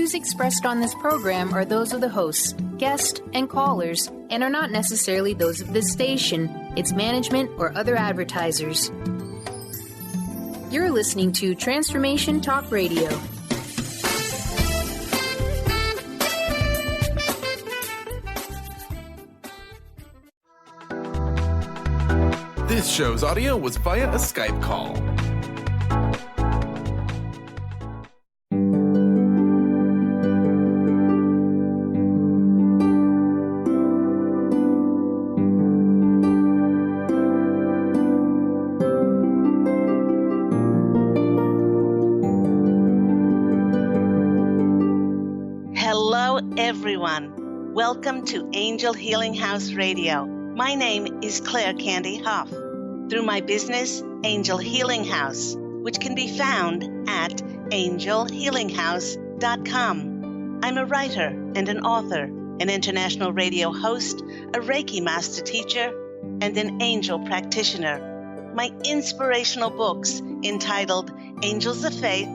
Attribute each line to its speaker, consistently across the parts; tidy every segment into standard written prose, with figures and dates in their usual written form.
Speaker 1: views expressed on this program are those of the hosts, guests, and callers, and are not necessarily those of this station, its management, or other advertisers. You're listening to Transformation Talk Radio.
Speaker 2: This show's audio was via a Skype call.
Speaker 3: Hello, everyone. Welcome to Angel Healing House Radio. My name is Candy Hough. Through my business, Angel Healing House, which can be found at angelhealinghouse.com. I'm a writer and an author, an international radio host, a Reiki master teacher, and an angel practitioner. My inspirational books entitled Angels of Faith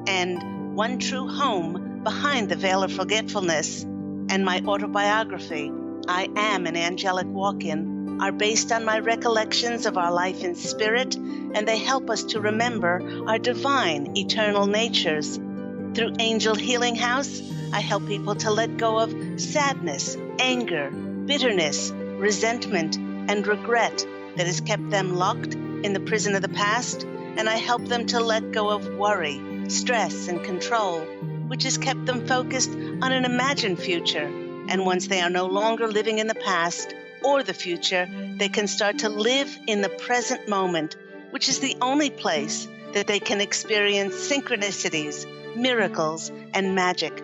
Speaker 3: and One True Home Behind the Veil of Forgetfulness, and my autobiography, I Am an Angelic Walk-In, are based on my recollections of our life in spirit, and they help us to remember our divine, eternal natures. Through Angel Healing House, I help people to let go of sadness, anger, bitterness, resentment, and regret that has kept them locked in the prison of the past, and I help them to let go of worry, stress, and control, which has kept them focused on an imagined future. And once they are no longer living in the past or the future, they can start to live in the present moment, which is the only place that they can experience synchronicities, miracles, and magic.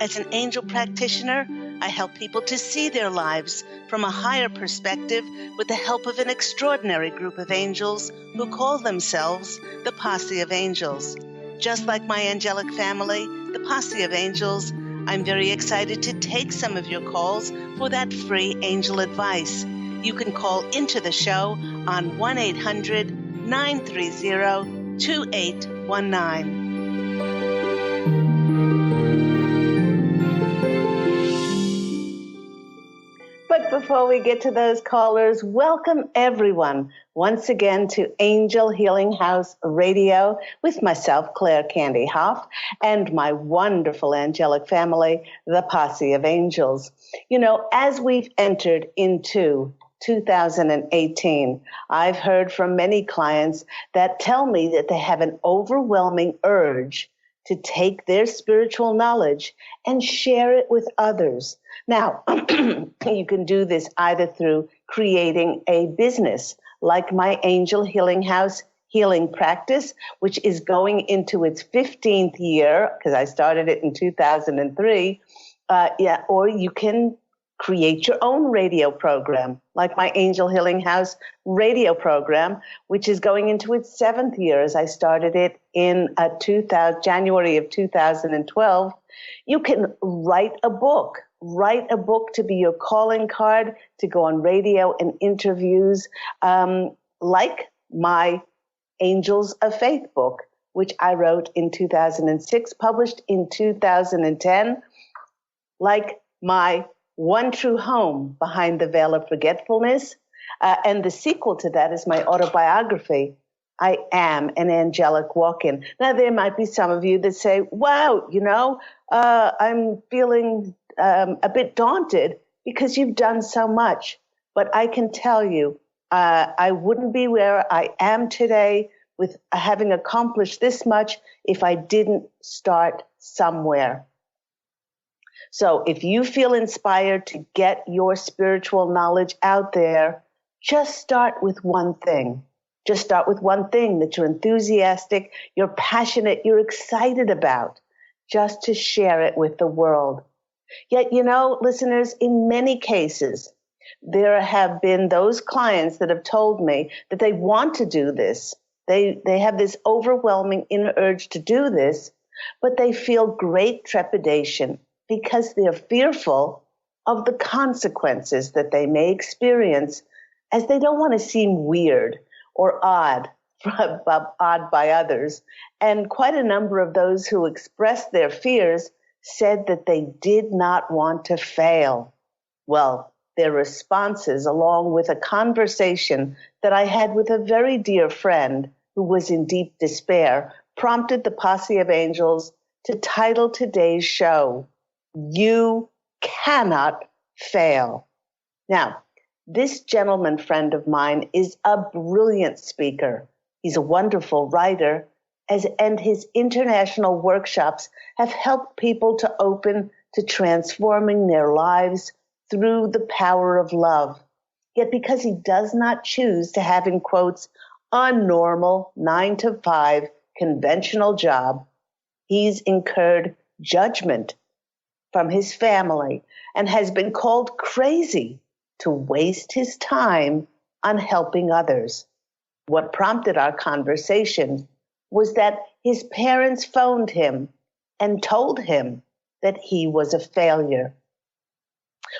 Speaker 3: As an angel practitioner, I help people to see their lives from a higher perspective with the help of an extraordinary group of angels who call themselves the Posse of Angels. Just like my angelic family, the Posse of Angels, I'm very excited to take some of your calls for that free angel advice. You can call into the show on 1-800-930-2819. But before we get to those callers, welcome everyone once again to Angel Healing House Radio with myself, Candy Hough, and my wonderful angelic family, the Posse of Angels. You know, as we've entered into 2018, I've heard from many clients that tell me that they have an overwhelming urge to take their spiritual knowledge and share it with others. Now, you can do this either through creating a business like my Angel Healing House healing practice, which is going into its 15th year, because I started it in 2003, or you can create your own radio program, like my Angel Healing House radio program, which is going into its 7th year, as I started it in January of 2012. You can write a book to be your calling card, to go on radio and interviews, like my Angels of Faith book, which I wrote in 2006, published in 2010, like my One True Home Behind the Veil of Forgetfulness, and the sequel to that is my autobiography, I Am an Angelic Walk-In. Now, there might be some of you that say, wow, I'm feeling a bit daunted because you've done so much. But I can tell you, I wouldn't be where I am today with having accomplished this much if I didn't start somewhere. So if you feel inspired to get your spiritual knowledge out there, just start with one thing. Just start with one thing that you're enthusiastic, you're passionate, you're excited about, just to share it with the world. Yet, listeners, in many cases, there have been those clients that have told me that they want to do this. They have this overwhelming inner urge to do this, but they feel great trepidation because they're fearful of the consequences that they may experience, as they don't want to seem weird or odd by others. And quite a number of those who express their fears said that they did not want to fail. Well, their responses, along with a conversation that I had with a very dear friend who was in deep despair, prompted the Posse of Angels to title today's show, You Cannot Fail. Now, this gentleman friend of mine is a brilliant speaker. He's a wonderful writer, and his international workshops have helped people to open to transforming their lives through the power of love. Yet because he does not choose to have, in quotes, a normal 9-to-5 conventional job, he's incurred judgment from his family and has been called crazy to waste his time on helping others. What prompted our conversation was that his parents phoned him and told him that he was a failure.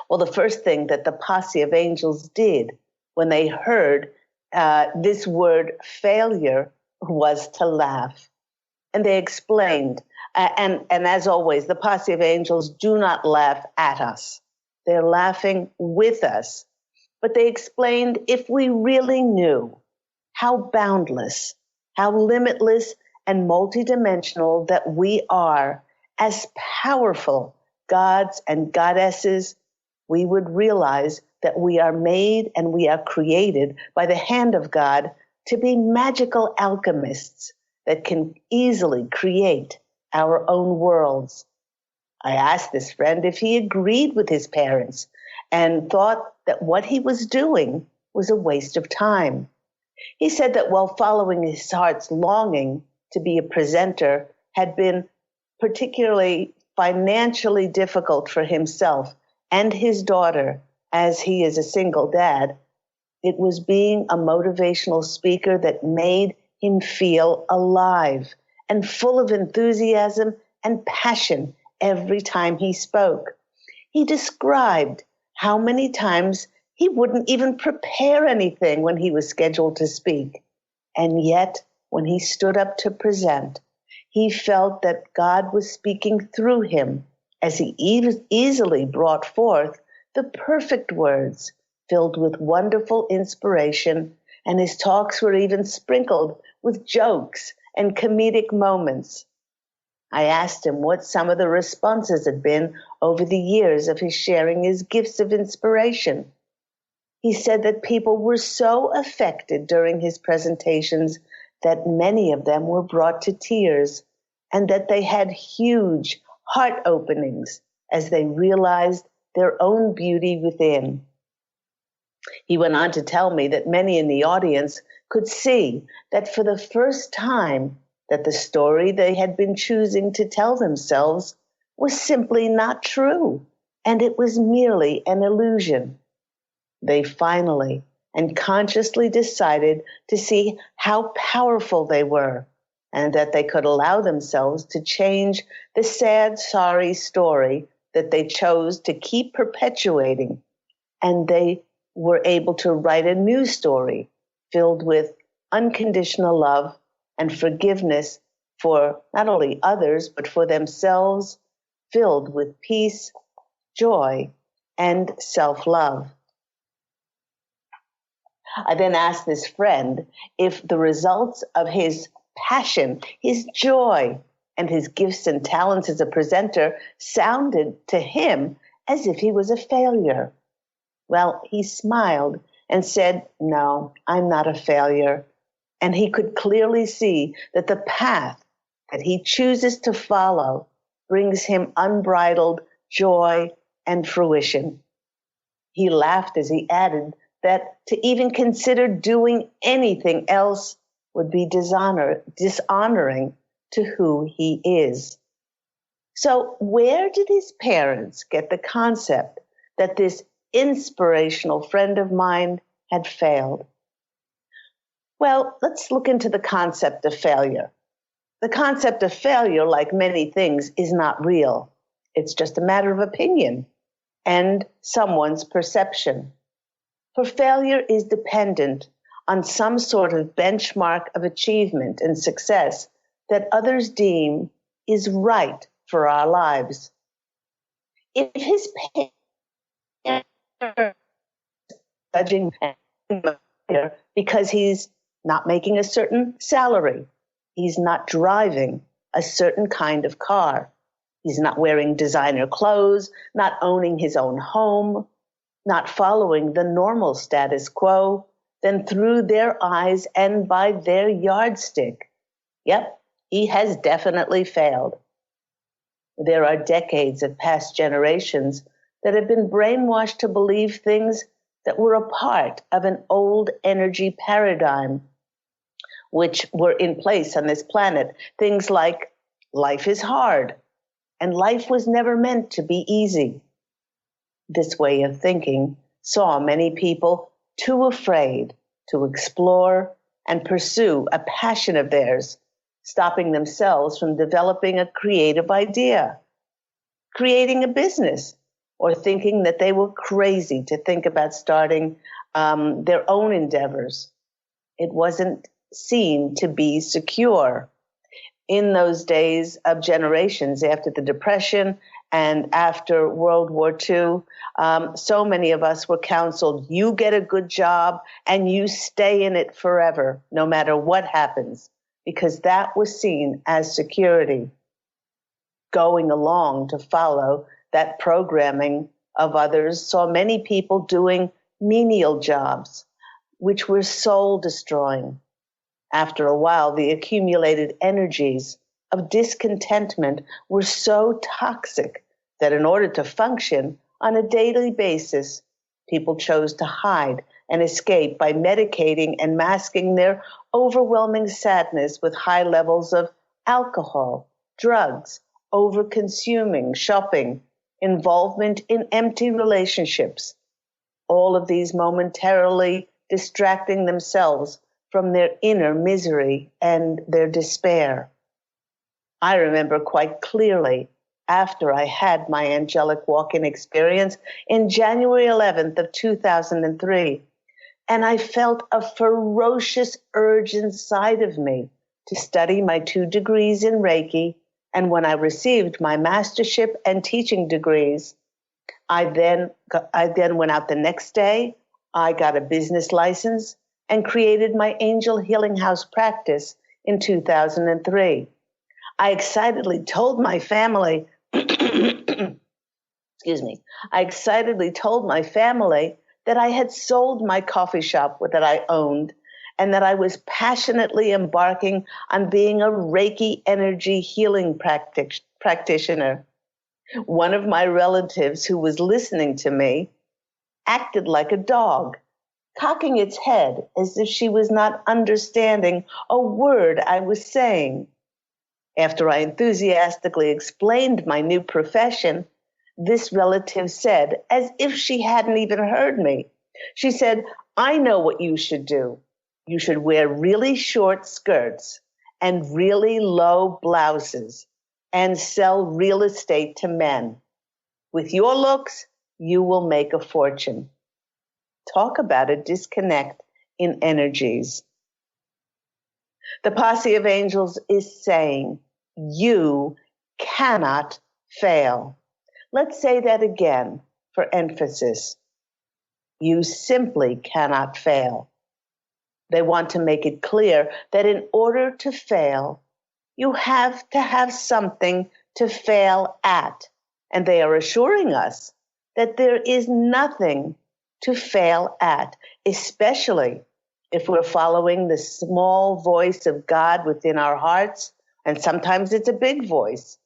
Speaker 3: Well, the first thing that the Posse of Angels did when they heard this word failure was to laugh. And they explained, and as always, the Posse of Angels do not laugh at us. They're laughing with us. But they explained if we really knew how boundless, how limitless and multidimensional that we are, as powerful gods and goddesses, we would realize that we are made and we are created by the hand of God to be magical alchemists that can easily create our own worlds. I asked this friend if he agreed with his parents and thought that what he was doing was a waste of time. He said that while following his heart's longing to be a presenter had been particularly financially difficult for himself and his daughter, as he is a single dad, it was being a motivational speaker that made him feel alive and full of enthusiasm and passion every time he spoke. He described how many times he wouldn't even prepare anything when he was scheduled to speak. And yet, when he stood up to present, he felt that God was speaking through him as he easily brought forth the perfect words filled with wonderful inspiration, and his talks were even sprinkled with jokes and comedic moments. I asked him what some of the responses had been over the years of his sharing his gifts of inspiration. He said that people were so affected during his presentations that many of them were brought to tears, and that they had huge heart openings as they realized their own beauty within. He went on to tell me that many in the audience could see that for the first time that the story they had been choosing to tell themselves was simply not true, and it was merely an illusion. They finally and consciously decided to see how powerful they were, and that they could allow themselves to change the sad, sorry story that they chose to keep perpetuating. And they were able to write a new story filled with unconditional love and forgiveness for not only others, but for themselves, filled with peace, joy, and self-love. I then asked this friend if the results of his passion, his joy, and his gifts and talents as a presenter sounded to him as if he was a failure. Well, he smiled and said, "No, I'm not a failure." And he could clearly see that the path that he chooses to follow brings him unbridled joy and fruition. He laughed as he added that to even consider doing anything else would be dishonoring to who he is. So where did his parents get the concept that this inspirational friend of mine had failed? Well, let's look into the concept of failure. The concept of failure, like many things, is not real. It's just a matter of opinion and someone's perception. For failure is dependent on some sort of benchmark of achievement and success that others deem is right for our lives. if his parents are judging him because he's not making a certain salary, he's not driving a certain kind of car, he's not wearing designer clothes, not owning his own home, not following the normal status quo, then through their eyes and by their yardstick, yep, he has definitely failed. There are decades of past generations that have been brainwashed to believe things that were a part of an old energy paradigm, which were in place on this planet. Things like life is hard and life was never meant to be easy. This way of thinking saw many people too afraid to explore and pursue a passion of theirs, stopping themselves from developing a creative idea, creating a business, or thinking that they were crazy to think about starting their own endeavors. It wasn't seen to be secure. In those days of generations after the Depression and after World War II, so many of us were counseled, you get a good job and you stay in it forever, no matter what happens, because that was seen as security. Going along to follow that programming of others saw many people doing menial jobs, which were soul destroying. After a while, the accumulated energies of discontentment were so toxic that in order to function on a daily basis, people chose to hide and escape by medicating and masking their overwhelming sadness with high levels of alcohol, drugs, over-consuming, shopping, involvement in empty relationships, all of these momentarily distracting themselves from their inner misery and their despair. I remember quite clearly after I had my angelic walk-in experience in January 11th of 2003, and I felt a ferocious urge inside of me to study my 2 degrees in Reiki. And when I received my mastership and teaching degrees, I then went out the next day. I got a business license and created my Angel Healing House practice in 2003. I excitedly told my family, excuse me, I excitedly told my family that I had sold my coffee shop that I owned and that I was passionately embarking on being a Reiki energy healing practitioner. One of my relatives who was listening to me acted like a dog, cocking its head as if she was not understanding a word I was saying. After I enthusiastically explained my new profession, this relative said, as if she hadn't even heard me, she said, I know what you should do. You should wear really short skirts and really low blouses and sell real estate to men. With your looks, you will make a fortune. Talk about a disconnect in energies. The Posse of Angels is saying, you cannot fail. Let's say that again for emphasis. You simply cannot fail. They want to make it clear that in order to fail, you have to have something to fail at. And they are assuring us that there is nothing to fail at, especially if we're following the small voice of God within our hearts. And sometimes it's a big voice,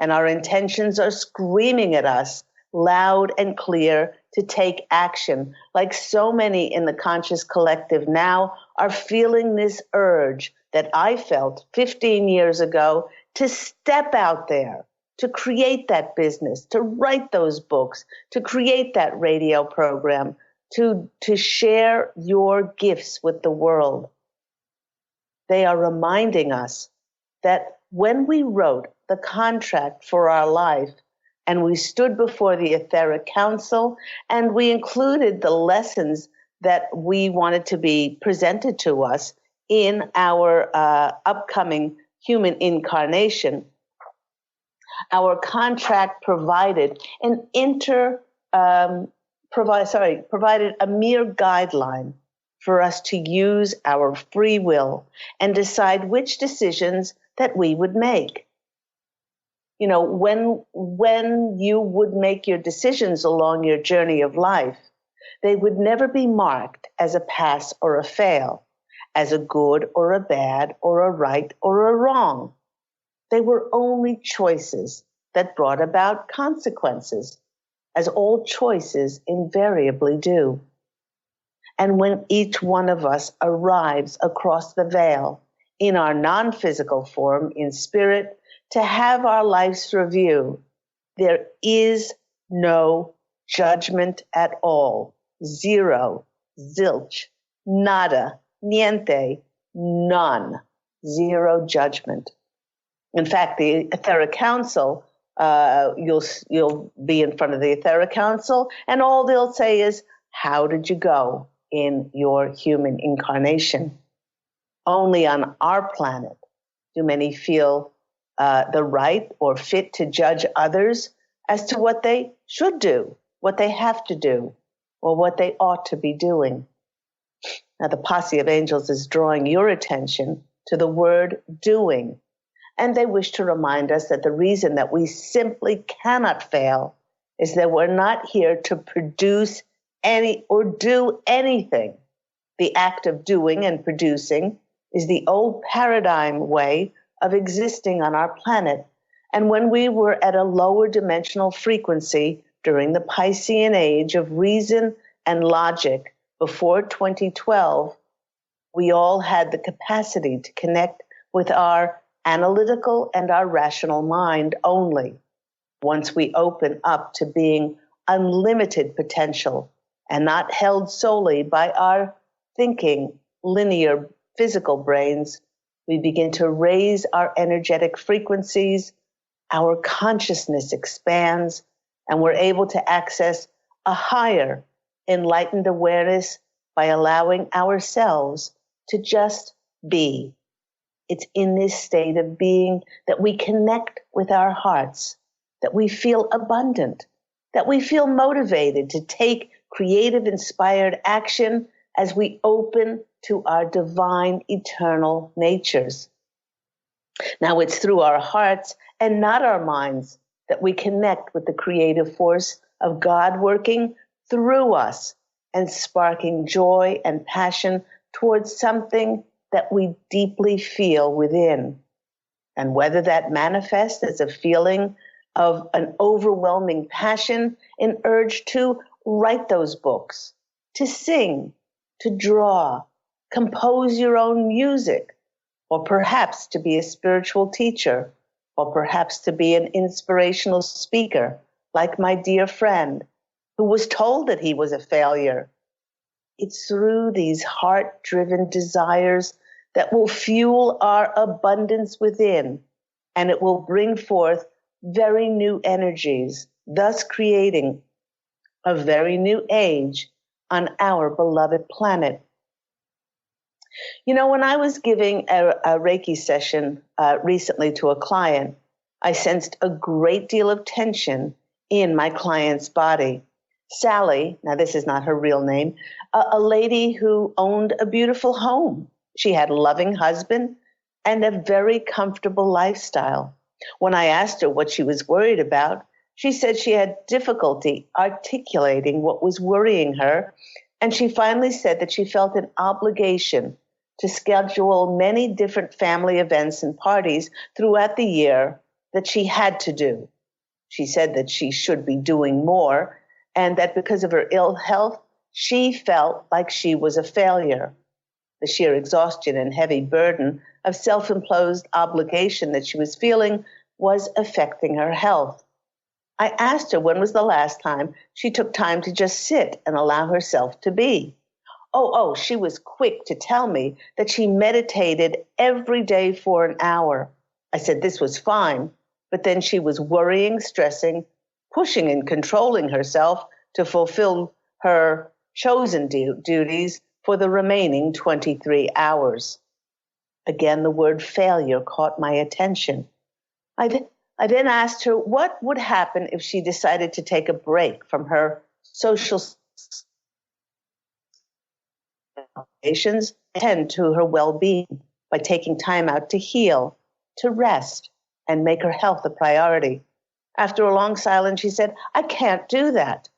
Speaker 3: and our intentions are screaming at us loud and clear to take action, like so many in the conscious collective now are feeling this urge that I felt 15 years ago to step out there, to create that business, to write those books, to create that radio program, to share your gifts with the world. They are reminding us that when we wrote the contract for our life, and we stood before the etheric council, and we included the lessons that we wanted to be presented to us in our upcoming human incarnation. Our contract provided provided a mere guideline for us to use our free will and decide which decisions that we would make. You know, when you would make your decisions along your journey of life, they would never be marked as a pass or a fail, as a good or a bad or a right or a wrong. They were only choices that brought about consequences, as all choices invariably do. And when each one of us arrives across the veil in our non-physical form, in spirit, to have our life's review, there is no judgment at all. Zero, zilch, nada, niente, none. Zero judgment. In fact, the Etheric Council, you'll be in front of the Etheric Council, and all they'll say is, how did you go in your human incarnation? Only on our planet do many feel the right or fit to judge others as to what they should do, what they have to do, or what they ought to be doing. Now, the Posse of Angels is drawing your attention to the word doing. And they wish to remind us that the reason that we simply cannot fail is that we're not here to produce any or do anything. The act of doing and producing is the old paradigm way of existing on our planet. And when we were at a lower dimensional frequency during the Piscean age of reason and logic before 2012, we all had the capacity to connect with our analytical and our rational mind only. Once we open up to being unlimited potential and not held solely by our thinking, linear, physical brains, we begin to raise our energetic frequencies, our consciousness expands, and we're able to access a higher enlightened awareness by allowing ourselves to just be. It's in this state of being that we connect with our hearts, that we feel abundant, that we feel motivated to take creative, inspired action as we open to our divine, eternal natures. Now, it's through our hearts and not our minds that we connect with the creative force of God working through us and sparking joy and passion towards something that we deeply feel within. And whether that manifests as a feeling of an overwhelming passion, an urge to write those books, to sing, to draw, compose your own music, or perhaps to be a spiritual teacher, or perhaps to be an inspirational speaker, like my dear friend, who was told that he was a failure. It's through these heart-driven desires that will fuel our abundance within, and it will bring forth very new energies, thus creating a very new age on our beloved planet. You know, when I was giving a Reiki session recently to a client, I sensed a great deal of tension in my client's body. Sally, now this is not her real name, a lady who owned a beautiful home. She had a loving husband and a very comfortable lifestyle. When I asked her what she was worried about, she said she had difficulty articulating what was worrying her, and she finally said that she felt an obligation to schedule many different family events and parties throughout the year that she had to do. She said that she should be doing more, and that because of her ill health, she felt like she was a failure. The sheer exhaustion and heavy burden of self-imposed obligation that she was feeling was affecting her health. I asked her when was the last time she took time to just sit and allow herself to be. She was quick to tell me that she meditated every day for an hour. I said this was fine, but then she was worrying, stressing, pushing and controlling herself to fulfill her chosen duties for the remaining 23 hours. Again, the word failure caught my attention. I then asked her what would happen if she decided to take a break from her social obligations and tend to her well-being by taking time out to heal, to rest, and make her health a priority. After a long silence, she said, I can't do that.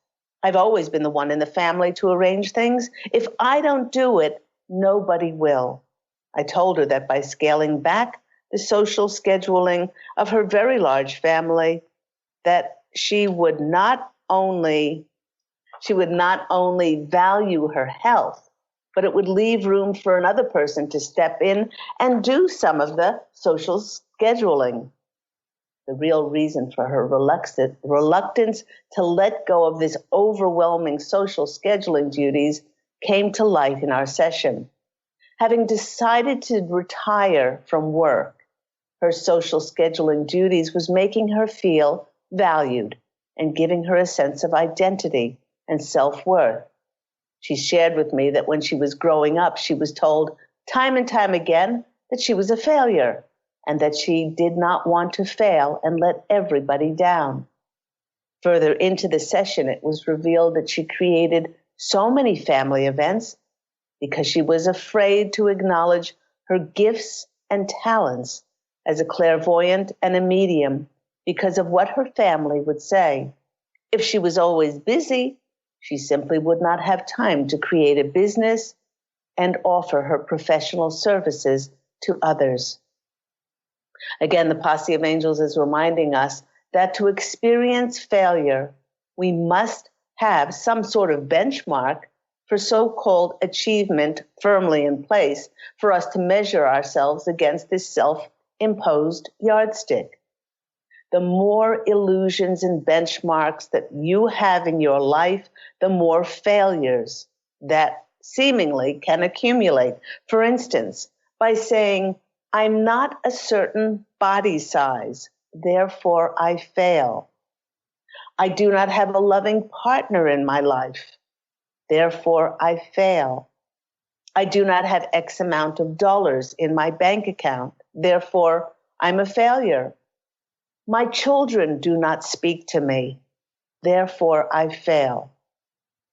Speaker 3: I've always been the one in the family to arrange things. If I don't do it, nobody will. I told her that by scaling back the social scheduling of her very large family, that she would not only value her health, but it would leave room for another person to step in and do some of the social scheduling. The real reason for her reluctance to let go of this overwhelming social scheduling duties came to light in our session. Having decided to retire from work, her social scheduling duties was making her feel valued and giving her a sense of identity and self-worth. She shared with me that when she was growing up, she was told time and time again that she was a failure and that she did not want to fail and let everybody down. Further into the session, it was revealed that she created so many family events because she was afraid to acknowledge her gifts and talents as a clairvoyant and a medium because of what her family would say. If she was always busy, she simply would not have time to create a business and offer her professional services to others. Again, the Posse of Angels is reminding us that to experience failure, we must have some sort of benchmark for so-called achievement firmly in place for us to measure ourselves against this self-imposed yardstick. The more illusions and benchmarks that you have in your life, the more failures that seemingly can accumulate. For instance, by saying, I'm not a certain body size, therefore I fail. I do not have a loving partner in my life, therefore I fail. I do not have X amount of dollars in my bank account, therefore I'm a failure. My children do not speak to me, therefore I fail.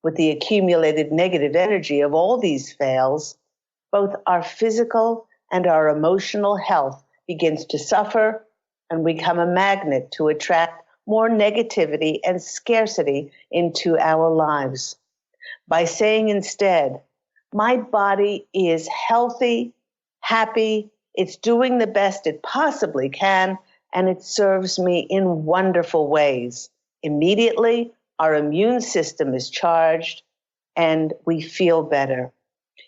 Speaker 3: With the accumulated negative energy of all these fails, both our physical and our emotional health begins to suffer and become a magnet to attract more negativity and scarcity into our lives. By saying instead, my body is healthy, happy, it's doing the best it possibly can, and it serves me in wonderful ways. Immediately, our immune system is charged and we feel better.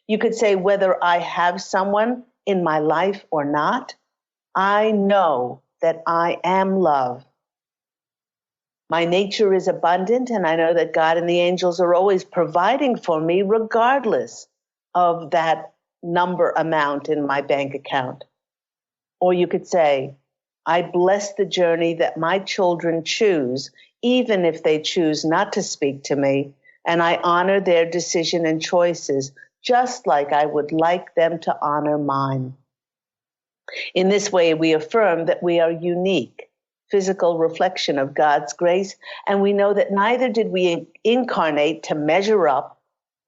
Speaker 3: You could say whether I have someone in my life or not, I know that I am love. My nature is abundant, and I know that God and the angels are always providing for me regardless of that number amount in my bank account. Or you could say, I bless the journey that my children choose, even if they choose not to speak to me, and I honor their decision and choices, just like I would like them to honor mine. In this way, we affirm that we are unique, physical reflection of God's grace, and we know that neither did we incarnate to measure up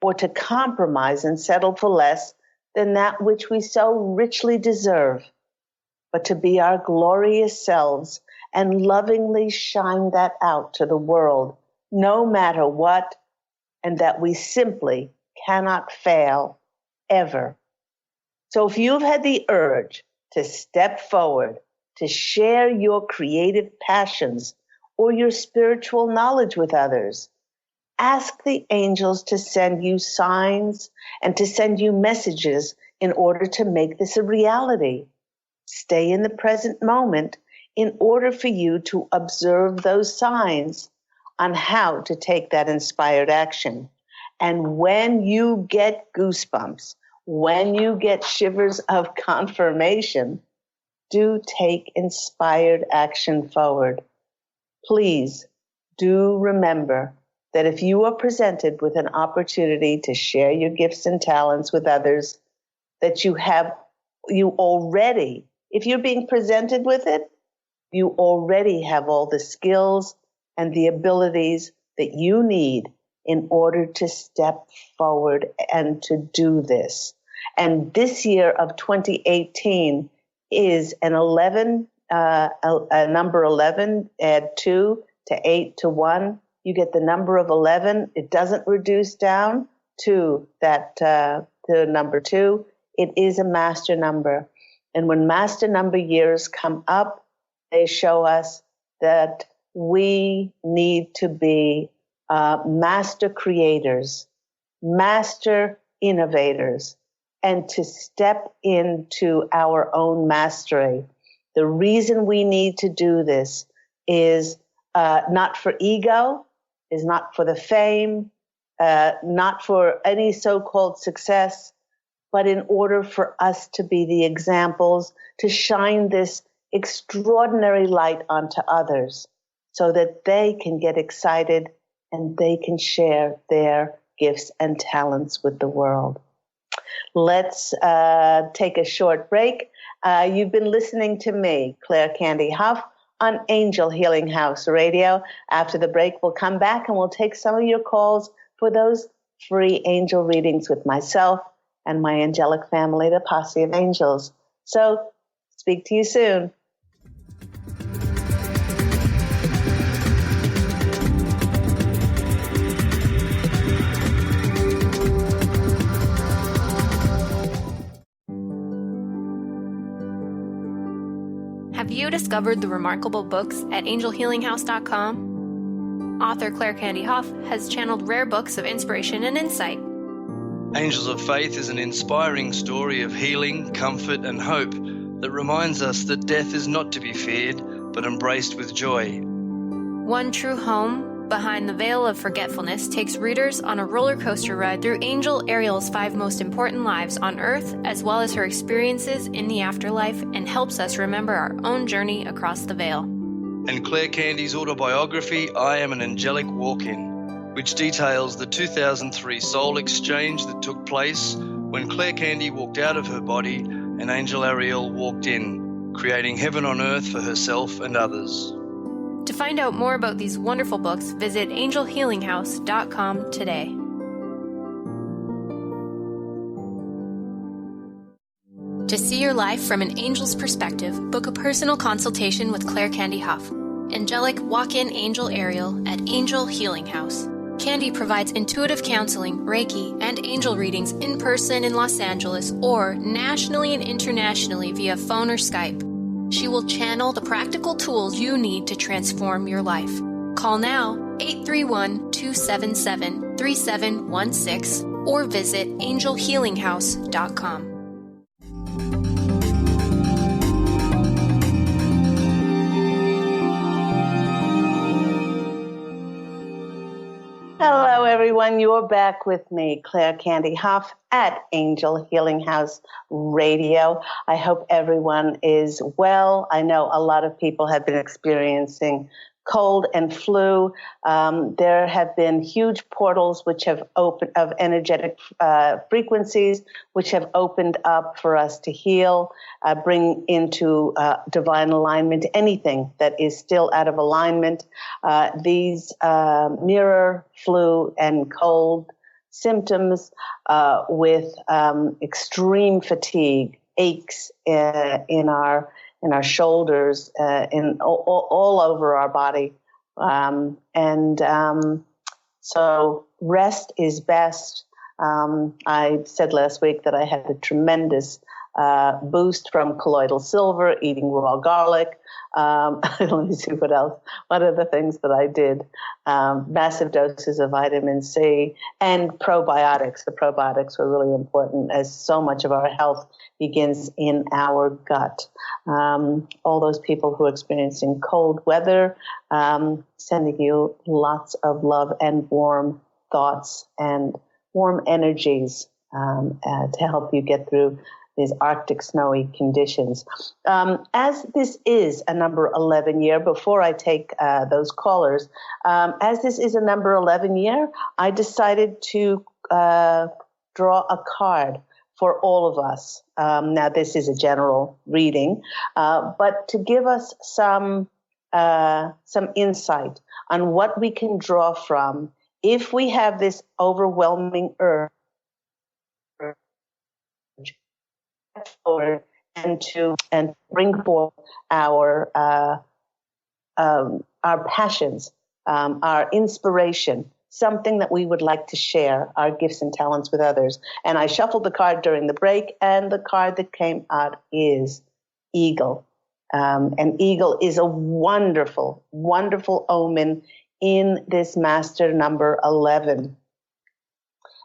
Speaker 3: or to compromise and settle for less than that which we so richly deserve, but to be our glorious selves and lovingly shine that out to the world, no matter what, and that we simply cannot fail ever. So if you've had the urge to step forward, to share your creative passions or your spiritual knowledge with others, ask the angels to send you signs and to send you messages in order to make this a reality. Stay in the present moment in order for you to observe those signs on how to take that inspired action. And when you get goosebumps, when you get shivers of confirmation, do take inspired action forward. Please do remember that if you are presented with an opportunity to share your gifts and talents with others, that you already, if you're being presented with it, You already have all the skills and the abilities that you need in order to step forward and to do this. And this year of 2018 is an 11, a number 11, add 2 to 8 to 1. You get the number of 11. It doesn't reduce down to that, to number 2. It is a master number. And when master number years come up, they show us that we need to be master creators, master innovators, and to step into our own mastery. The reason we need to do this is not for ego, is not for the fame, not for any so-called success, but in order for us to be the examples, to shine this extraordinary light onto others so that they can get excited and they can share their gifts and talents with the world. Let's take a short break. You've been listening to me, Claire Candy Hough, on Angel Healing House Radio. After the break, we'll come back and we'll take some of your calls for those free angel readings with myself and my angelic family, the Posse of Angels. So, speak to you soon.
Speaker 4: Have you discovered the remarkable books at angelhealinghouse.com? Author Claire Candy Hough has channeled rare books of inspiration and insight.
Speaker 5: Angels of Faith is an inspiring story of healing, comfort, and hope that reminds us that death is not to be feared, but embraced with joy.
Speaker 4: One True Home, Behind the Veil of Forgetfulness, takes readers on a roller coaster ride through Angel Ariel's 5 most important lives on Earth, as well as her experiences in the afterlife, and helps us remember our own journey across the veil.
Speaker 5: And Claire Candy's autobiography, I Am an Angelic Walk-In, which details the 2003 soul exchange that took place when Claire Candy walked out of her body and Angel Ariel walked in, creating heaven on earth for herself and others.
Speaker 4: To find out more about these wonderful books, visit angelhealinghouse.com today. To see your life from an angel's perspective, book a personal consultation with Claire Candy Hough, Angelic Walk-In Angel Ariel at Angel Healing House. Candy provides intuitive counseling, Reiki, and angel readings in person in Los Angeles or nationally and internationally via phone or Skype. She will channel the practical tools you need to transform your life. Call now 831-277-3716 or visit angelhealinghouse.com.
Speaker 3: Hello, everyone. You're back with me, Claire Candy Hough, at Angel Healing House Radio. I hope everyone is well. I know a lot of people have been experiencing cold and flu. There have been huge portals which have opened of energetic frequencies which have opened up for us to heal, bring into divine alignment anything that is still out of alignment. These mirror flu and cold symptoms with extreme fatigue, aches in our shoulders, all over our body. So rest is best. I said last week that I had a tremendous boost from colloidal silver, eating raw garlic. Let me see what else. What are the things that I did? Massive doses of vitamin C and probiotics. The probiotics were really important, as so much of our health begins in our gut. All those people who are experiencing cold weather, sending you lots of love and warm thoughts and warm energies to help you get through these Arctic snowy conditions. As this is a number 11 year, before I take those callers, as this is a number 11 year, I decided to draw a card for all of us. Now, this is a general reading, but to give us some insight on what we can draw from if we have this overwhelming urge forward and to bring forth our passions, our inspiration, something that we would like to share, our gifts and talents with others. And I shuffled the card during the break, and the card that came out is Eagle. And Eagle is a wonderful, wonderful omen in this master number 11.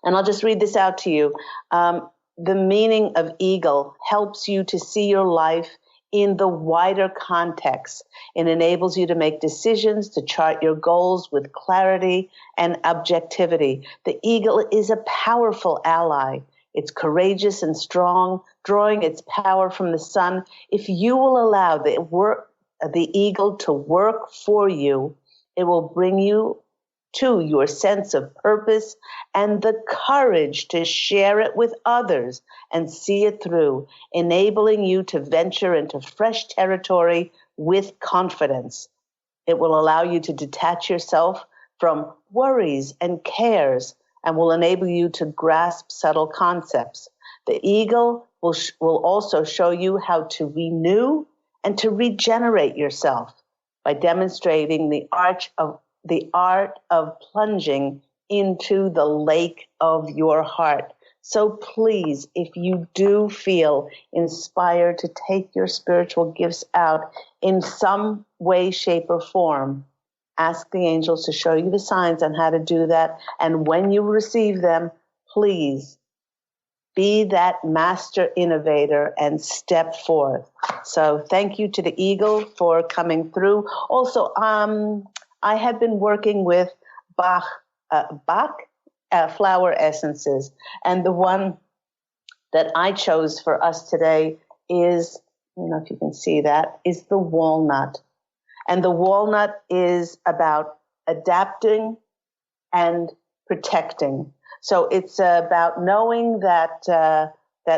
Speaker 3: And I'll just read this out to you. The meaning of Eagle helps you to see your life in the wider context. It enables you to make decisions, to chart your goals with clarity and objectivity. The eagle is a powerful ally. It's courageous and strong, drawing its power from the sun. If you will allow the eagle to work for you, it will bring you to your sense of purpose and the courage to share it with others and see it through, enabling you to venture into fresh territory with confidence. It will allow you to detach yourself from worries and cares and will enable you to grasp subtle concepts. The eagle will also show you how to renew and to regenerate yourself by demonstrating the art of plunging into the lake of your heart. So please, if you do feel inspired to take your spiritual gifts out in some way, shape, or form, ask the angels to show you the signs on how to do that. And when you receive them, please be that master innovator and step forth. So thank you to the eagle for coming through. Also, I have been working with Bach flower essences, and the one that I chose for us today is, I don't know if you can see that, is the walnut. And the walnut is about adapting and protecting. So it's about knowing that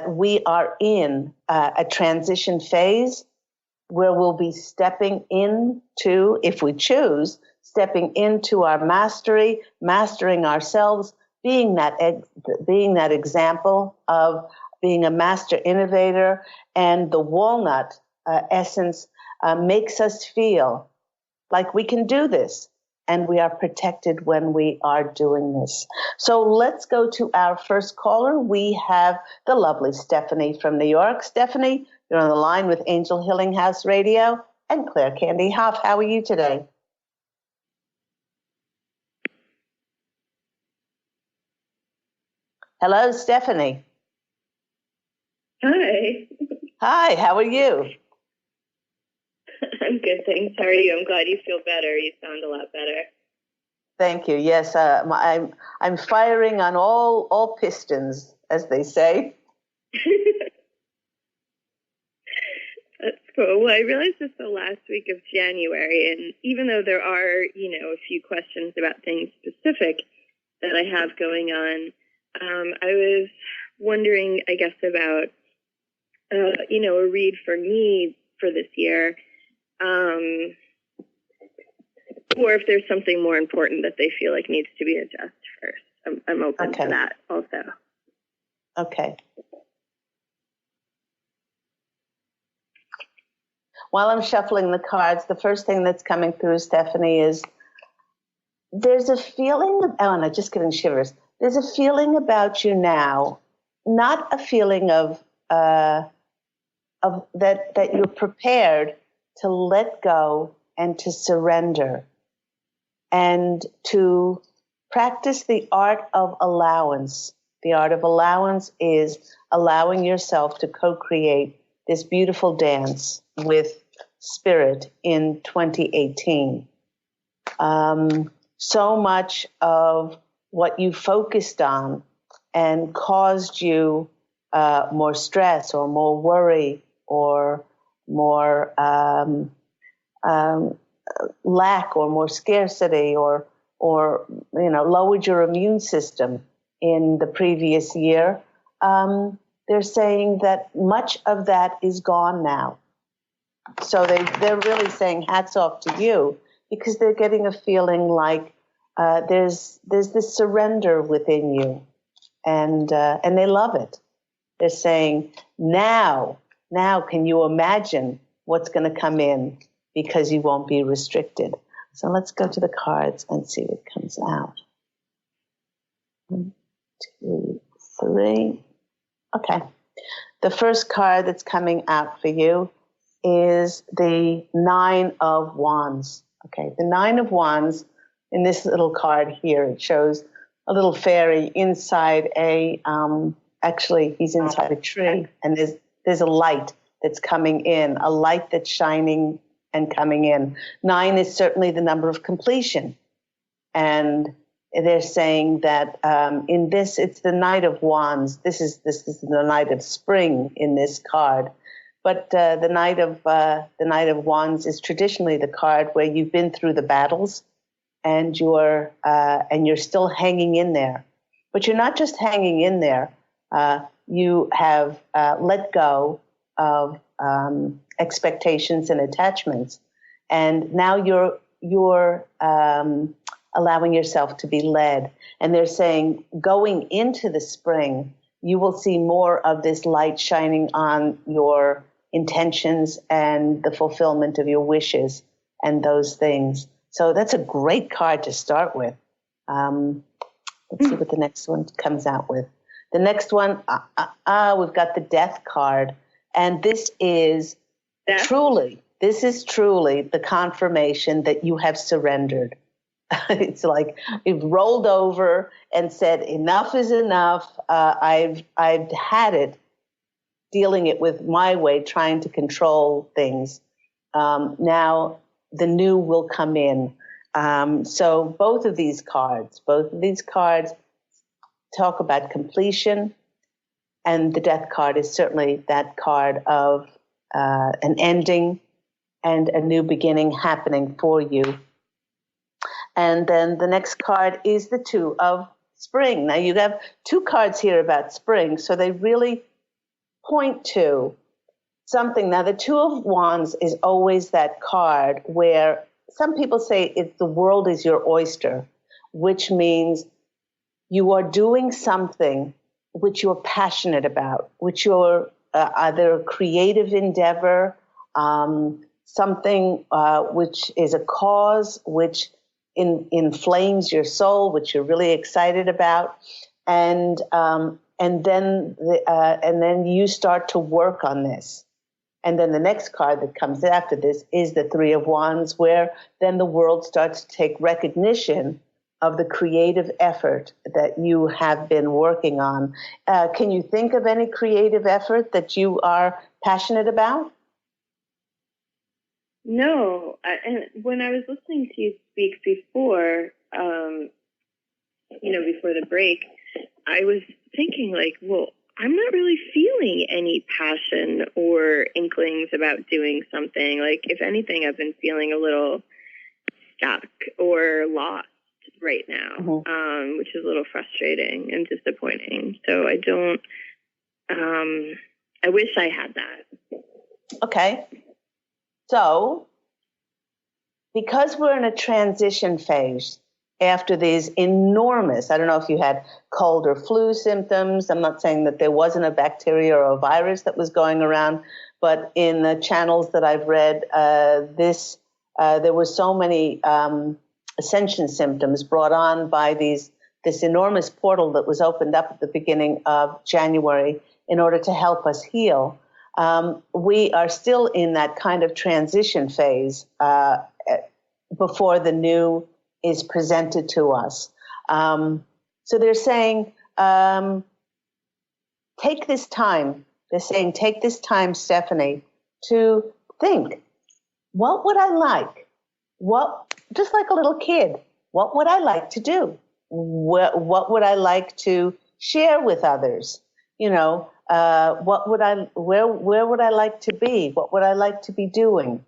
Speaker 3: we are in a transition phase where we'll be stepping into, if we choose, stepping into our mastery, mastering ourselves, being that example of being a master innovator. And the walnut essence makes us feel like we can do this, and we are protected when we are doing this. So let's go to our first caller. We have the lovely Stephanie from New York. Stephanie, you're on the line with Angel Healing House Radio and Claire Candy Hough. How are you today? Hello, Stephanie.
Speaker 6: Hi.
Speaker 3: Hi, how are you?
Speaker 6: I'm good, thanks. How are you? I'm glad you feel better. You sound a lot better.
Speaker 3: Thank you. Yes, I'm firing on all pistons, as they say.
Speaker 6: That's cool. Well, I realized this the last week of January, and even though there are, a few questions about things specific that I have going on, I was wondering, I guess, about, a read for me for this year, or if there's something more important that they feel like needs to be addressed first. I'm open to that also.
Speaker 3: Okay. While I'm shuffling the cards, the first thing that's coming through, Stephanie, is there's a feeling of, oh, and I'm just getting shivers. There's a feeling about you now, not a feeling of that you're prepared to let go and to surrender and to practice the art of allowance. The art of allowance is allowing yourself to co-create this beautiful dance with spirit in 2018. So much of what you focused on and caused you more stress or more worry or more lack or more scarcity or lowered your immune system in the previous year, they're saying that much of that is gone now. So they're really saying hats off to you, because they're getting a feeling like there's this surrender within you, and they love it. They're saying, now can you imagine what's going to come in, because you won't be restricted. So let's go to the cards and see what comes out. 1, 2, 3. Okay. The first card that's coming out for you is the 9 of Wands. Okay. The 9 of Wands, in this little card here, it shows a little fairy inside actually he's inside a tree, and there's a light that's coming in, a light that's shining and coming in. 9 is certainly the number of completion. And they're saying that in this, it's the Knight of Wands. This is the Knight of Spring in this card. But the Knight of Wands is traditionally the card where you've been through the battles, and you're still hanging in there. But you're not just hanging in there. You have let go of expectations and attachments, and now you're allowing yourself to be led. And they're saying, going into the spring, you will see more of this light shining on your intentions and the fulfillment of your wishes and those things. So that's a great card to start with. Let's see what the next one comes out with. The next one, we've got the Death card. And this is truly the confirmation that you have surrendered. It's like you've rolled over and said, enough is enough. I've had it, dealing it with my way, trying to control things. Now the new will come in. So both of these cards talk about completion, and the Death card is certainly that card of an ending and a new beginning happening for you. And then the next card is the 2 of Spring. Now you have 2 cards here about spring, so they really point to something. Now the 2 of Wands is always that card where some people say the world is your oyster, which means you are doing something which you're passionate about, which you're either a creative endeavor, something which is a cause which inflames your soul, which you're really excited about, and then you start to work on this. And then the next card that comes after this is the 3 of Wands, where then the world starts to take recognition of the creative effort that you have been working on. Can you think of any creative effort that you are passionate about?
Speaker 6: No. And when I was listening to you speak before, before the break, I was thinking well, I'm not really feeling any passion or inklings about doing something. If anything, I've been feeling a little stuck or lost right now, which is a little frustrating and disappointing. So I don't, I wish I had that.
Speaker 3: Okay. So, because we're in a transition phase after these enormous, I don't know if you had cold or flu symptoms. I'm not saying that there wasn't a bacteria or a virus that was going around, but in the channels that I've read, there were so many ascension symptoms brought on by this enormous portal that was opened up at the beginning of January in order to help us heal. We are still in that kind of transition phase before the new is presented to us. So they're saying, take this time. They're saying, take this time, Stephanie, to think, what would I like? Just like a little kid, what would I like to do? What would I like to share with others? Where would I like to be? What would I like to be doing?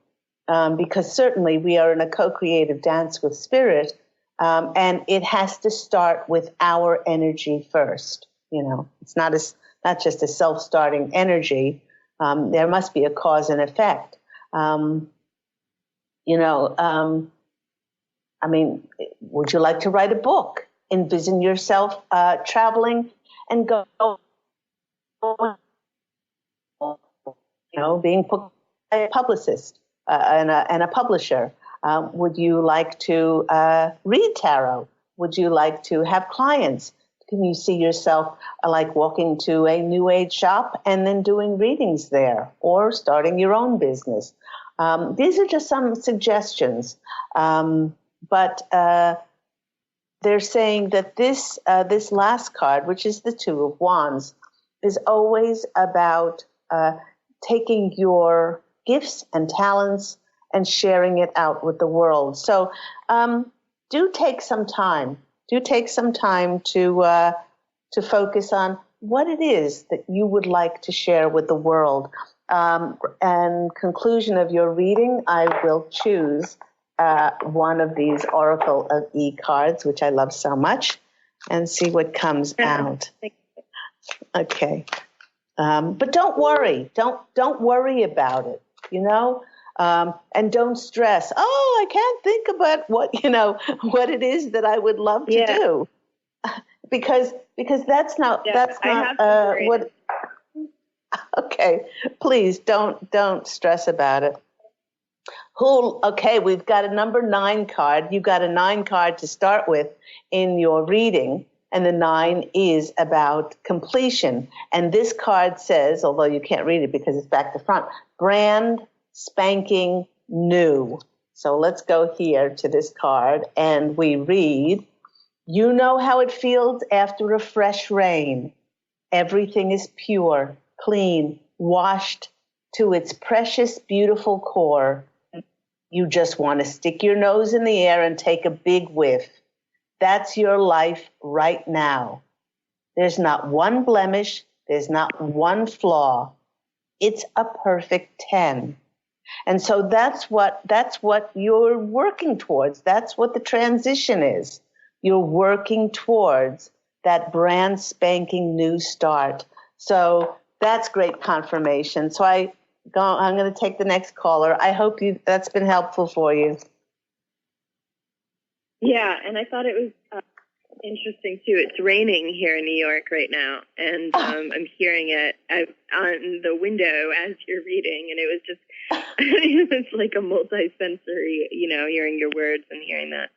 Speaker 3: Because certainly we are in a co-creative dance with spirit, and it has to start with our energy first. It's not not just a self-starting energy. There must be a cause and effect. Would you like to write a book? Envision yourself traveling and go, being a publicist and a publisher. Would you like to read tarot? Would you like to have clients? Can you see yourself like walking to a New Age shop and then doing readings there, or starting your own business? These are just some suggestions, but they're saying that this last card, which is the Two of Wands, is always about taking your gifts and talents and sharing it out with the world. So do take some time. Do take some time to focus on what it is that you would like to share with the world. And conclusion of your reading, I will choose one of these Oracle of E cards, which I love so much, and see what comes out. Okay. But don't worry. Don't worry about it, and don't stress. Oh, I can't think about what it is that I would love to do. Because that's not what. Okay, please don't stress about it. Okay, we've got a number 9 card. You've got a 9 card to start with in your reading, and the 9 is about completion. And this card says, although you can't read it because it's back to front, brand spanking new. So let's go here to this card, and we read, you know how it feels after a fresh rain. Everything is pure, clean, washed to its precious, beautiful core. You just want to stick your nose in the air and take a big whiff. That's your life right now. There's not one blemish. There's not one flaw. It's a perfect 10. And so that's what you're working towards. That's what the transition is. You're working towards that brand spanking new start. So that's great confirmation. So I'm going to take the next caller. I hope that's been helpful for you.
Speaker 6: Yeah, and I thought it was interesting too. It's raining here in New York right now, and I'm hearing it on the window as you're reading, and it was just it was like a multi-sensory, hearing your words and hearing that.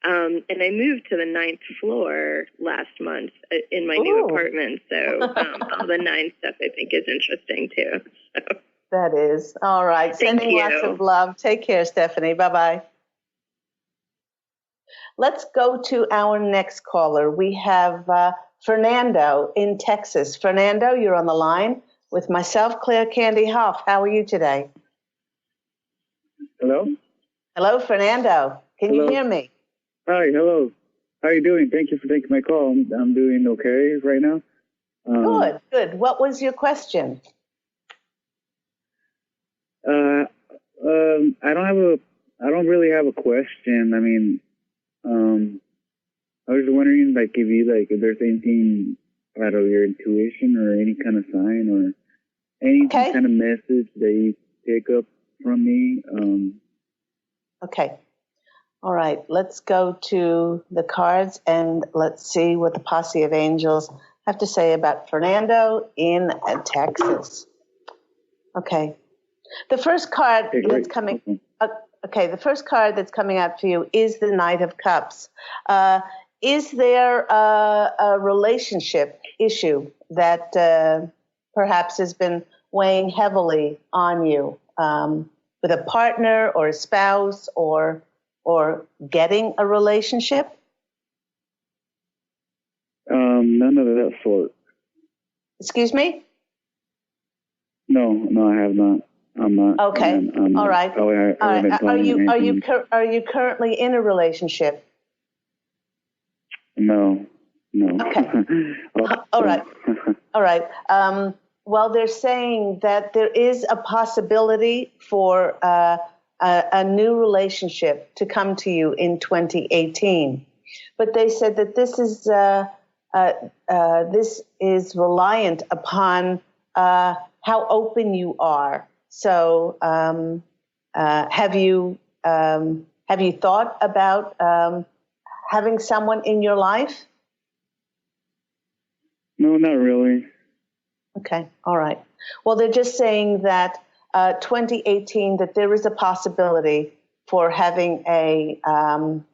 Speaker 6: And I moved to the 9th floor last month in my new apartment, so all the 9 stuff I think is interesting too. So.
Speaker 3: That is. All right. Sending lots of love. Take care, Stephanie. Bye-bye. Let's go to our next caller. We have Fernando in Texas. Fernando, you're on the line with myself, Claire Candy Hough. How are you today?
Speaker 7: Hello?
Speaker 3: Hello, Fernando. Can you hear me?
Speaker 7: Hi, hello. How are you doing? Thank you for taking my call. I'm doing okay right now.
Speaker 3: Good. What was your question?
Speaker 7: I don't really have a question. I mean, I was wondering, if if there's anything out of your intuition or any kind of sign or any kind of message that you pick up from me.
Speaker 3: Okay. All right. Let's go to the cards and let's see what the Posse of Angels have to say about Fernando in Texas. Okay. The first card that's coming. The first card that's coming out for you is the Knight of Cups. Is there a relationship issue that perhaps has been weighing heavily on you with a partner or a spouse or getting a relationship?
Speaker 7: None of that sort.
Speaker 3: Excuse me?
Speaker 7: No, I have not. I'm not.
Speaker 3: Okay. All right.
Speaker 7: All right.
Speaker 3: Are you currently in a relationship?
Speaker 7: No.
Speaker 3: Okay. All right. All right. Well, they're saying that there is a possibility for a new relationship to come to you in 2018, but they said that this is this is reliant upon how open you are. So have you thought about having someone in your life?
Speaker 7: No, not really.
Speaker 3: Okay, all right. Well, they're just saying that 2018, that there is a possibility for having a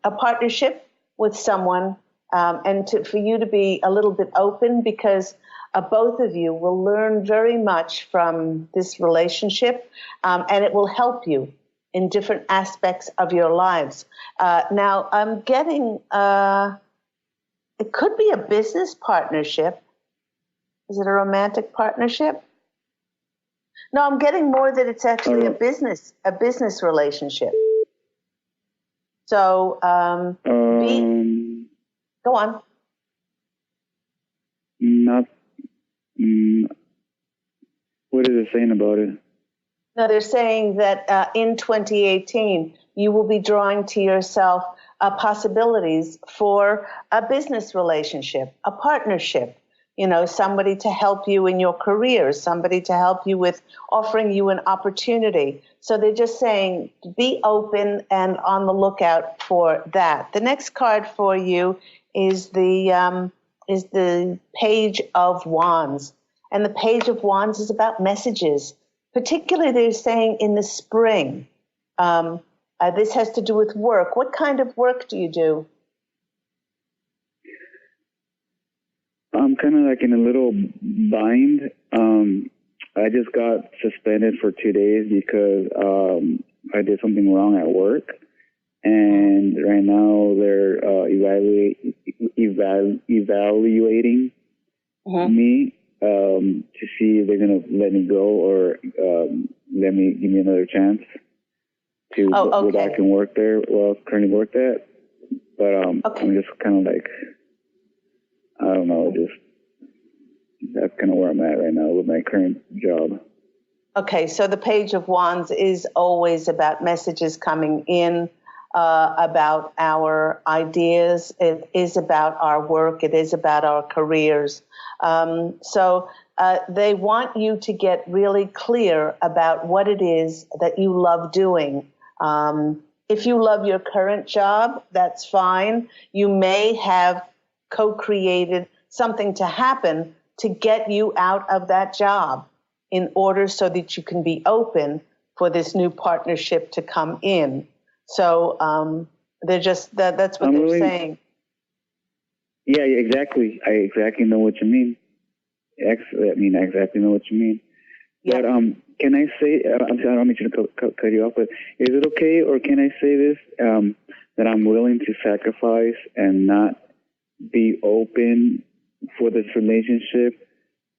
Speaker 3: partnership with someone, and for you to be a little bit open, because both of you will learn very much from this relationship, and it will help you in different aspects of your lives. Now, I'm getting, it could be a business partnership. Is it a romantic partnership? No, I'm getting more that it's actually a business relationship. So, go on.
Speaker 7: Not. What is it saying about it?
Speaker 3: No, they're saying that in 2018, you will be drawing to yourself possibilities for a business relationship, a partnership. You know, somebody to help you in your career, somebody to help you with offering you an opportunity. So they're just saying be open and on the lookout for that. The next card for you is the Page of Wands. And the Page of Wands is about messages. Particularly, they're saying in the spring. This has to do with work. What kind of work do you do?
Speaker 7: I'm kind of like in a little bind. I just got suspended for 2 days because I did something wrong at work. And right now they're evaluating me to see if they're going to let me go or give me another chance to go back and work there. Well, currently work at. But I'm just kind of like, I don't know, that's kind of where I'm at right now with my current job.
Speaker 3: Okay, so the Page of Wands is always about messages coming in, about our ideas. It is about our work. It is about our careers. So they want you to get really clear about what it is that you love doing. If you love your current job, that's fine. You may have co-created something to happen to get you out of that job in order so that you can be open for this new partnership to come in. So they're just that's what they're saying.
Speaker 7: Yeah, exactly. I exactly know what you mean. I exactly know what you mean. Yep. But can I say? I don't mean to cut you off, but is it okay, or can I say this? That I'm willing to sacrifice and not be open for this relationship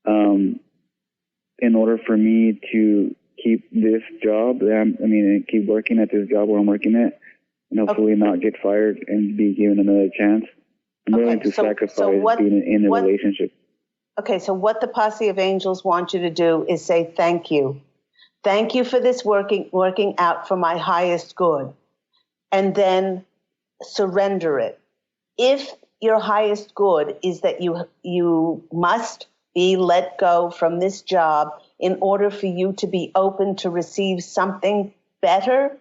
Speaker 7: in order for me to keep this job, and keep working at this job where I'm working at, and hopefully not get fired and be given another chance. I'm willing to sacrifice being in a relationship.
Speaker 3: Okay, so what the Posse of Angels want you to do is say thank you. Thank you for this working out for my highest good. And then surrender it. If your highest good is that you must be let go from this job in order for you to be open to receive something better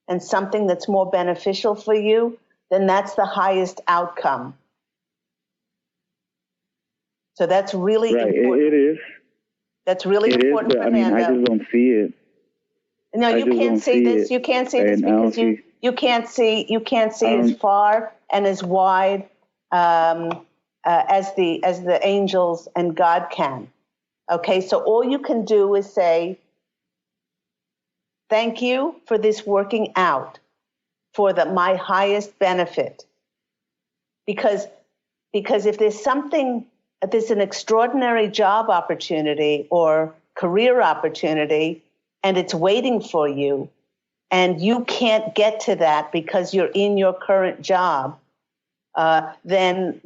Speaker 3: and something that's more beneficial for you, then that's the highest outcome. So that's really important.
Speaker 7: It is.
Speaker 3: That's really important, Fernando.
Speaker 7: I just don't see it.
Speaker 3: No, you can't see this. You can't see this because you can't see as far and as wide as the angels and God can. Okay, so all you can do is say, thank you for this working out for my highest benefit. Because if there's an extraordinary job opportunity or career opportunity and it's waiting for you and you can't get to that because you're in your current job, then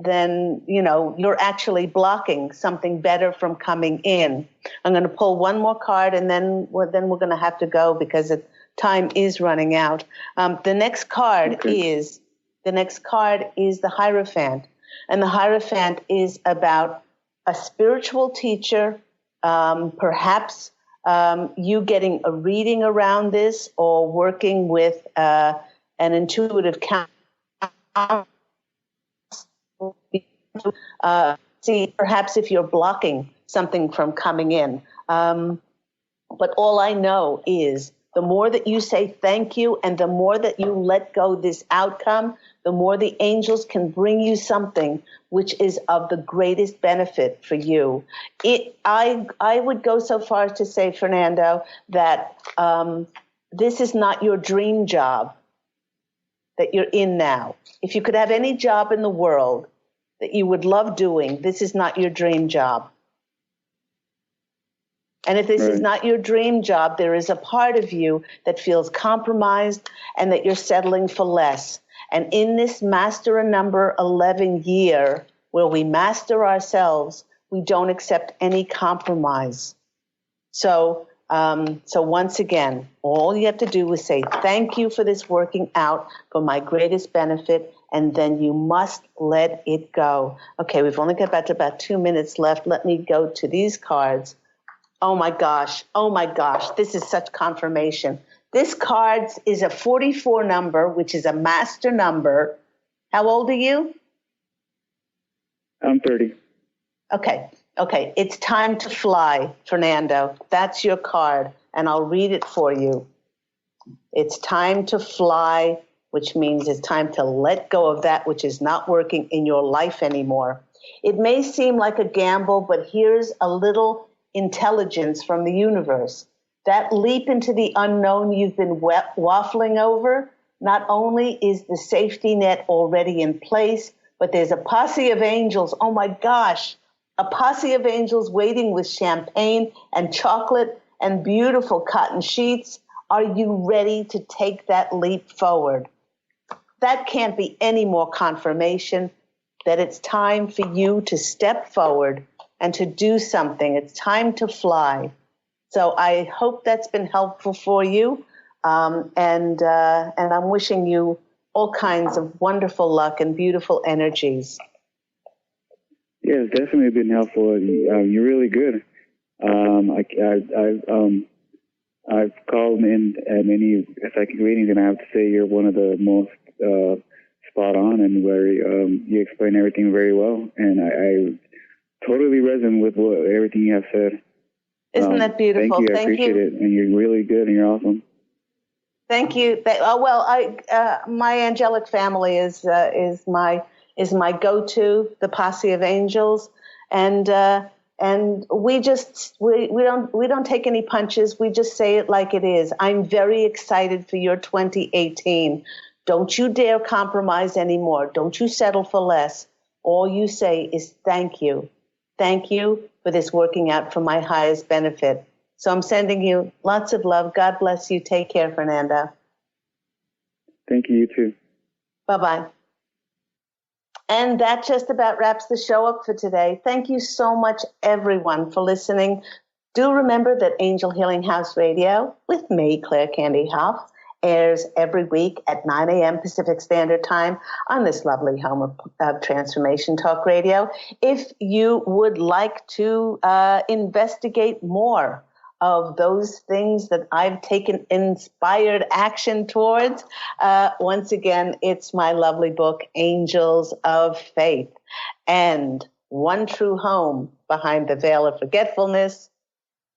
Speaker 3: you're actually blocking something better from coming in. I'm going to pull one more card, and then we're going to have to go because time is running out. The next card is the Hierophant. And the Hierophant is about a spiritual teacher, perhaps you getting a reading around this or working with an intuitive counselor. See, perhaps if you're blocking something from coming in. But all I know is the more that you say thank you and the more that you let go this outcome, the more the angels can bring you something which is of the greatest benefit for you. I would go so far as to say, Fernando, that this is not your dream job that you're in now. If you could have any job in the world that you would love doing, this is not your dream job. And if this is not your dream job, there is a part of you that feels compromised and that you're settling for less. And in this Master a Number 11 year, where we master ourselves, we don't accept any compromise. So once again, all you have to do is say, thank you for this working out for my greatest benefit, and then you must let it go. Okay, we've only got about 2 minutes left. Let me go to these cards. Oh my gosh, this is such confirmation. This card is a 44 number, which is a master number. How old are you?
Speaker 7: I'm 30.
Speaker 3: Okay. It's time to fly, Fernando. That's your card, and I'll read it for you. It's time to fly, which means it's time to let go of that which is not working in your life anymore. It may seem like a gamble, but here's a little intelligence from the universe. That leap into the unknown you've been waffling over, not only is the safety net already in place, but there's a posse of angels. Oh my gosh, a posse of angels waiting with champagne and chocolate and beautiful cotton sheets. Are you ready to take that leap forward? That can't be any more confirmation that it's time for you to step forward and to do something. It's time to fly. So I hope that's been helpful for you. And I'm wishing you all kinds of wonderful luck and beautiful energies.
Speaker 7: Yeah, it's definitely been helpful. You're really good. I've called in at many psychic readings, and I have to say you're one of the most spot on and very. You explain everything very well, and I totally resonate with everything you have said.
Speaker 3: Isn't that beautiful?
Speaker 7: Thank you. I appreciate it, and you're really good, and you're awesome.
Speaker 3: Thank you. My angelic family is my go-to, the Posse of Angels, and we don't take any punches. We just say it like it is. I'm very excited for your 2018. Don't you dare compromise anymore. Don't you settle for less. All you say is thank you. Thank you for this working out for my highest benefit. So I'm sending you lots of love. God bless you. Take care, Fernanda.
Speaker 7: Thank you. You too.
Speaker 3: Bye-bye. And that just about wraps the show up for today. Thank you so much, everyone, for listening. Do remember that Angel Healing House Radio with me, Claire Candy Hough, airs every week at 9 a.m. Pacific Standard Time on this lovely home of Transformation Talk Radio. If you would like to investigate more of those things that I've taken inspired action towards, once again, it's my lovely book, Angels of Faith, and One True Home Behind the Veil of Forgetfulness,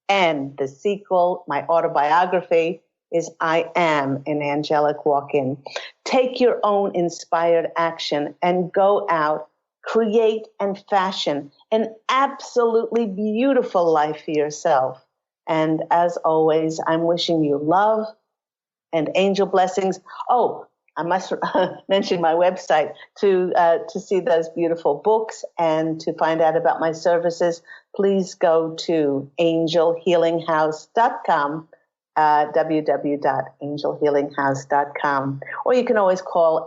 Speaker 3: and the sequel, my autobiography, is I Am an Angelic Walk-In. Take your own inspired action and go out, create and fashion an absolutely beautiful life for yourself. And as always, I'm wishing you love and angel blessings. Oh, I must mention my website to see those beautiful books and to find out about my services. Please go to angelhealinghouse.com. www.angelhealinghouse.com, or you can always call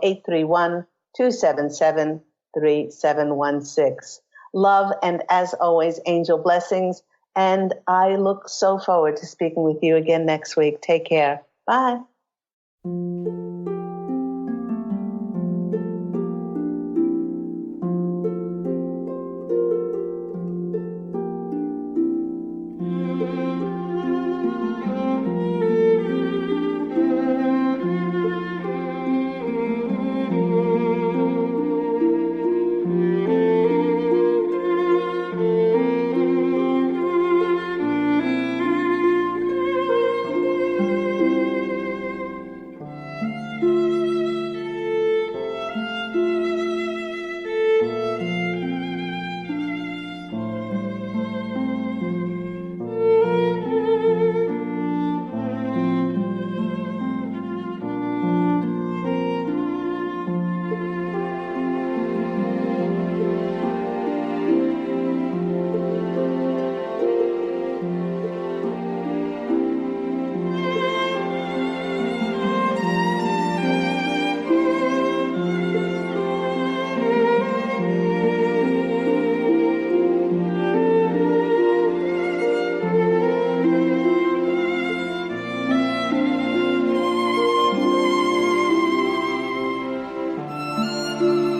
Speaker 3: 831-277-3716. Love, and as always, angel blessings, and I look so forward to speaking with you again next week. Take care. Bye. you.